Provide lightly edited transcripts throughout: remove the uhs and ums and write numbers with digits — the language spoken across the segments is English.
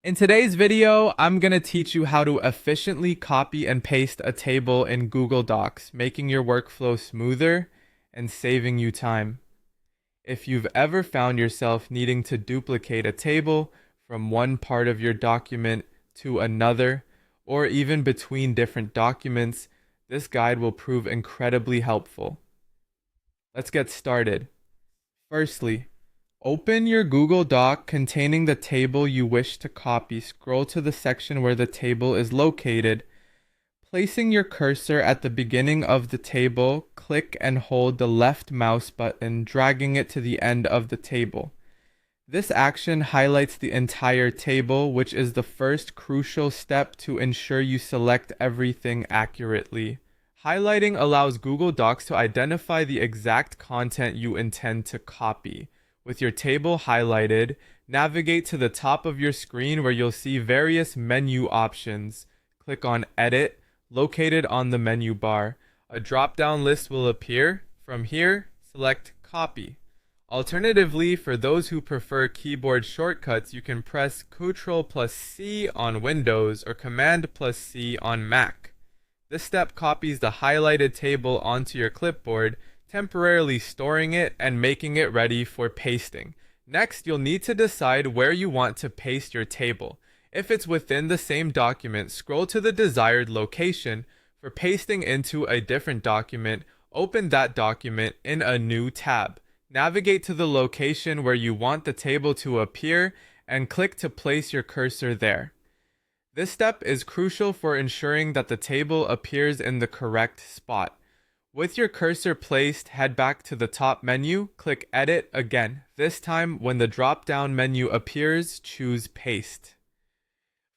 In today's video, I'm going to teach you how to efficiently copy and paste a table in Google Docs, making your workflow smoother and saving you time. If you've ever found yourself needing to duplicate a table from one part of your document to another, or even between different documents, this guide will prove incredibly helpful. Let's get started. Firstly, open your Google Doc containing the table you wish to copy. Scroll to the section where the table is located. Placing your cursor at the beginning of the table, click and hold the left mouse button, dragging it to the end of the table. This action highlights the entire table, which is the first crucial step to ensure you select everything accurately. Highlighting allows Google Docs to identify the exact content you intend to copy. With your table highlighted, navigate to the top of your screen where you'll see various menu options. Click on Edit, located on the menu bar. A drop-down list will appear. From here, select Copy. Alternatively, for those who prefer keyboard shortcuts, you can press Ctrl+C on Windows or Command+C on Mac. This step copies the highlighted table onto your clipboard, temporarily storing it and making it ready for pasting. Next, you'll need to decide where you want to paste your table. If it's within the same document, scroll to the desired location. For pasting into a different document, open that document in a new tab. Navigate to the location where you want the table to appear and click to place your cursor there. This step is crucial for ensuring that the table appears in the correct spot. With your cursor placed, head back to the top menu, click Edit again. This time, when the drop-down menu appears, choose Paste.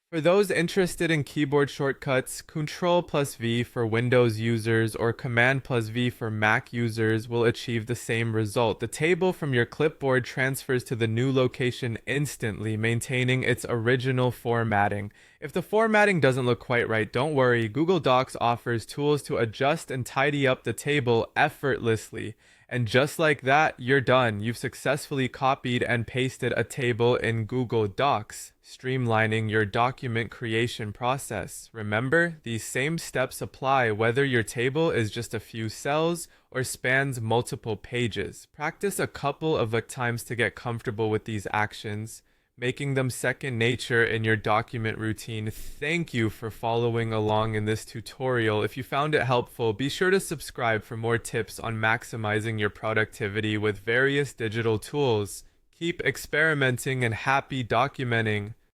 For those interested in keyboard shortcuts, Ctrl+V for Windows users or Command+V for Mac users will achieve the same result. The table from your clipboard transfers to the new location instantly, maintaining its original formatting. If the formatting doesn't look quite right, don't worry. Google Docs offers tools to adjust and tidy up the table effortlessly. And just like that, you're done. You've successfully copied and pasted a table in Google Docs, streamlining your document creation process. Remember, these same steps apply whether your table is just a few cells or spans multiple pages. Practice a couple of times to get comfortable with these actions, making them second nature in your document routine. Thank you for following along in this tutorial. If you found it helpful, be sure to subscribe for more tips on maximizing your productivity with various digital tools. Keep experimenting and happy documenting.